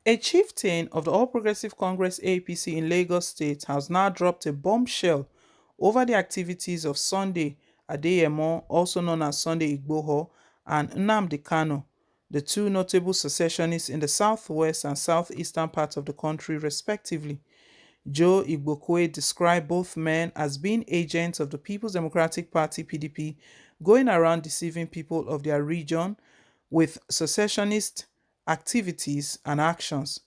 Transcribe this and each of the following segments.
A chieftain of the All Progressive Congress APC in Lagos State has now dropped a bombshell over the activities of Sunday Adeyemo, also known as Sunday Igboho, and Nnamdi Kanu, the two notable secessionists in the southwest and southeastern parts of the country, respectively. Joe Igboho described both men as being agents of the People's Democratic Party (PDP), going around deceiving people of their region with secessionist activities and actions.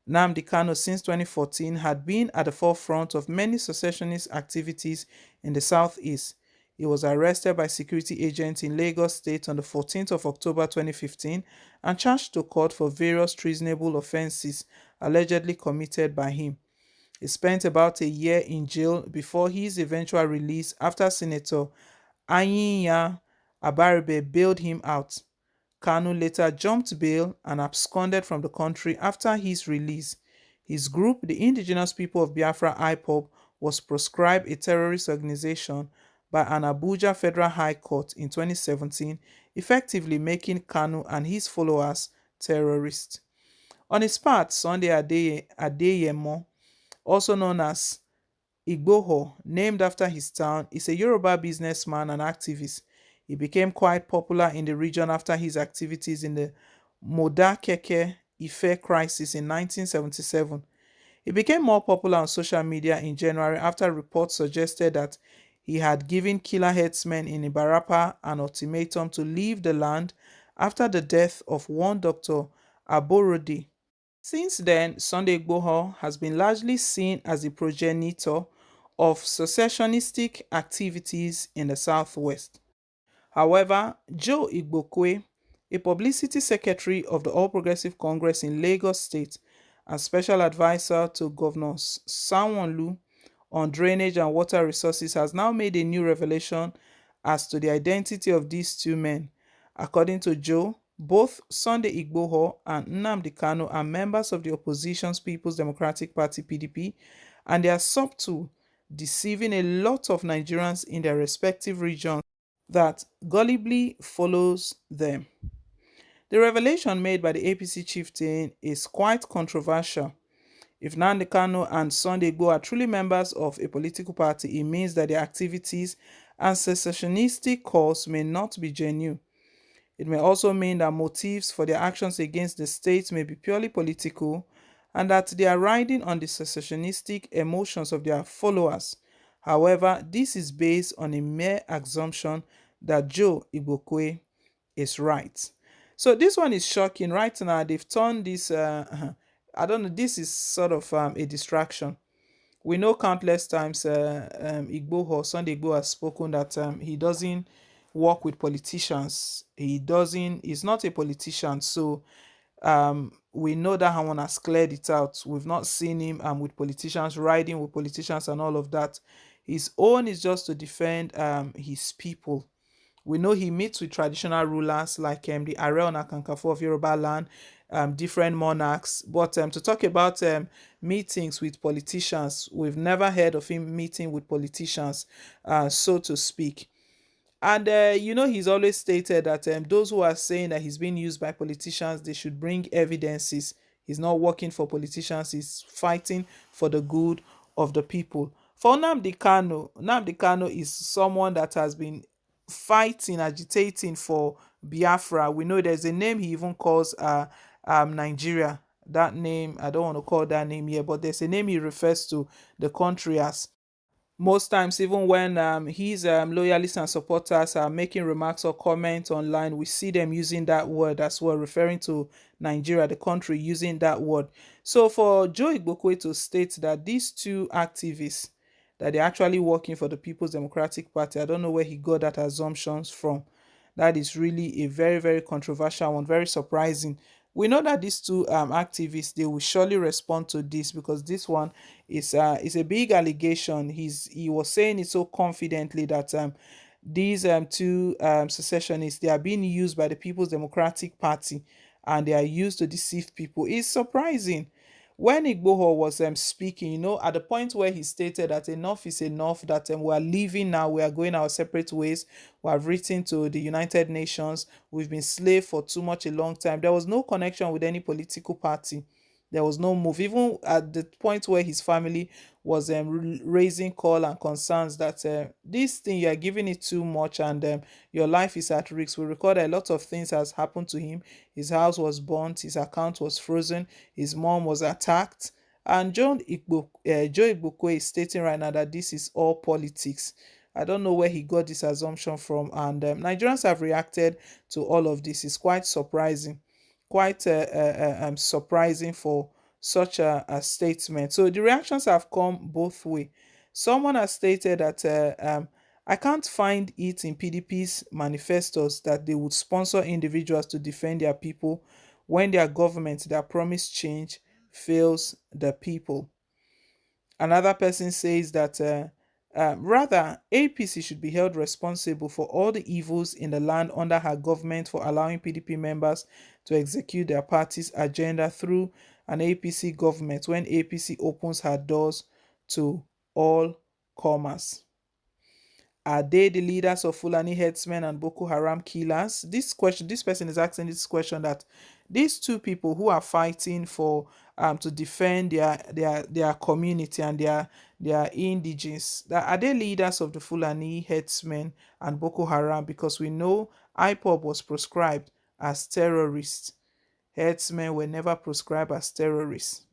Nnamdi Kanu, since 2014, had been at the forefront of many secessionist activities in the southeast. He was arrested by security agents in Lagos State on the 14th of October 2015 and charged to court for various treasonable offenses allegedly committed by him. He spent about a year in jail before his eventual release after Senator Anyinya Abaribe bailed him out. Kanu later jumped bail and absconded from the country after his release. His group, the Indigenous People of Biafra (IPOB), was proscribed a terrorist organization by an Abuja Federal High Court in 2017, effectively making Kanu and his followers terrorists. On his part, Sunday Adeyemo, also known as Igboho, named after his town, is a Yoruba businessman and activist. He became quite popular in the region after his activities in the Modakeke Ife crisis in 1977. He became more popular on social media in January after reports suggested that he had given killer herdsmen in Ibarapa an ultimatum to leave the land after the death of one Dr. Aborode. Since then, Sunday Igboho has been largely seen as the progenitor of secessionistic activities in the southwest. However, Joe Igbokwe, a publicity secretary of the All Progressive Congress in Lagos State and special advisor to Governor Sanwo-Olu on drainage and water resources, has now made a new revelation as to the identity of these two men. According to Joe, both Sunday Igboho and Nnamdi Kanu are members of the opposition's People's Democratic Party (PDP), and they are subtle, deceiving a lot of Nigerians in their respective regions that gullibly follows them. The revelation made by the APC chieftain is quite controversial. If Nnamdi Kanu and Sunday Igboho are truly members of a political party, it means that their activities and secessionistic cause may not be genuine. It may also mean that motives for their actions against the state may be purely political and that they are riding on the secessionistic emotions of their followers. However, this is based on a mere assumption that Joe Igbokwe is right. So this one is shocking. Right now, they've turned this, I don't know, this is sort of a distraction. We know countless times Igboho, Sunday Igboho has spoken that he doesn't work with politicians. He's not a politician. So we know that Hamon has cleared it out. We've not seen him with politicians, riding with politicians and all of that. His own is just to defend his people. We know he meets with traditional rulers like the Are Ona Kakanfo of Yoruba land, different monarchs. But to talk about meetings with politicians, we've never heard of him meeting with politicians, so to speak. And he's always stated that those who are saying that he's being used by politicians, they should bring evidences. He's not working for politicians, he's fighting for the good of the people. For Nnamdi Kanu is someone that has been fighting, agitating for Biafra. We know there's a name he even calls Nigeria. That name, I don't want to call that name here, but there's a name he refers to the country as. Most times, even when his loyalists and supporters are making remarks or comments online, we see them using that word as well, referring to Nigeria, the country, using that word. So for Joe Igbokwe to state that these two activists, that they're actually working for the People's Democratic Party, I don't know where he got that assumptions from. That is really a very, very controversial one, very surprising. We know that these two activists, they will surely respond to this because this one is a big allegation. He was saying it so confidently that these two secessionists, they are being used by the People's Democratic Party and they are used to deceive people. It's surprising. When Igboho was speaking, at the point where he stated that enough is enough, that we are leaving now, we are going our separate ways, we have written to the United Nations, we've been slaves for too much a long time. There was no connection with any political party. There was no move, even at the point where his family was raising call and concerns that this thing you are giving it too much, and your life is at risk. We record a lot of things has happened to him. His house was burnt, his account was frozen, his mom was attacked, and Joe Igboho is stating right now that this is all politics. I don't know where he got this assumption from, and Nigerians have reacted to all of this. It's quite surprising, quite surprising for such a statement. So the reactions have come both way. Someone has stated that I can't find it in PDP's manifestos that they would sponsor individuals to defend their people when their government that promised change fails the people. Another person says that rather, APC should be held responsible for all the evils in the land under her government for allowing PDP members to execute their party's agenda through an APC government when APC opens her doors to all comers. Are they the leaders of Fulani headsmen and Boko Haram killers? This person is asking this question, that these two people who are fighting for to defend their community and their indigenes, that are they leaders of the Fulani headsmen and Boko Haram? Because we know IPOB was proscribed as terrorists. Headsmen were never proscribed as terrorists.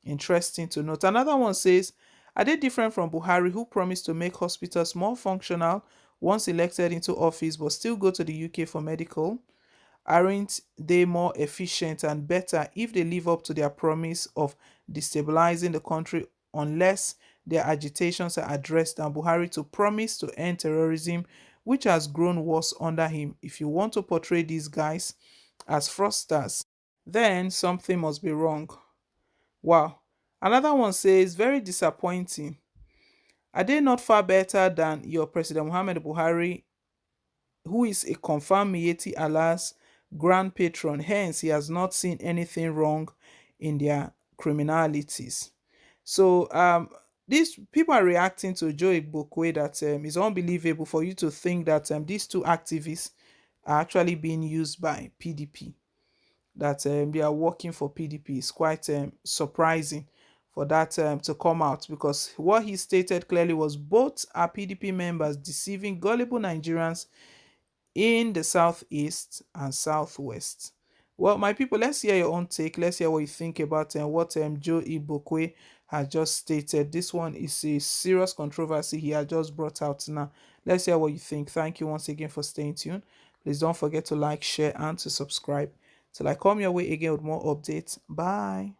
Interesting to note. Another one says, are they different from Buhari, who promised to make hospitals more functional once elected into office but still go to the UK for medical? Aren't they more efficient and better if they live up to their promise of destabilizing the country unless their agitations are addressed, than Buhari to promise to end terrorism, which has grown worse under him? If you want to portray these guys as fraudsters, then something must be wrong. Wow. Another one says, very disappointing. Are they not far better than your President Muhammad Buhari, who is a confirmed Miyetti Allah's grand patron? Hence, he has not seen anything wrong in their criminalities. So, these people are reacting to Joe Igbokwe that is unbelievable for you to think that these two activists are actually being used by PDP, that they are working for PDP. Is quite surprising for that to come out, because what he stated clearly was both are PDP members deceiving gullible Nigerians in the southeast and southwest. Well, my people, let's hear your own take. Let's hear what you think about what Joe Ibokwe has just stated. This one is a serious controversy he has just brought out now. Let's hear what you think. Thank you once again for staying tuned. Please don't forget to like, share, and to subscribe. Till I come your way again with more updates. Bye.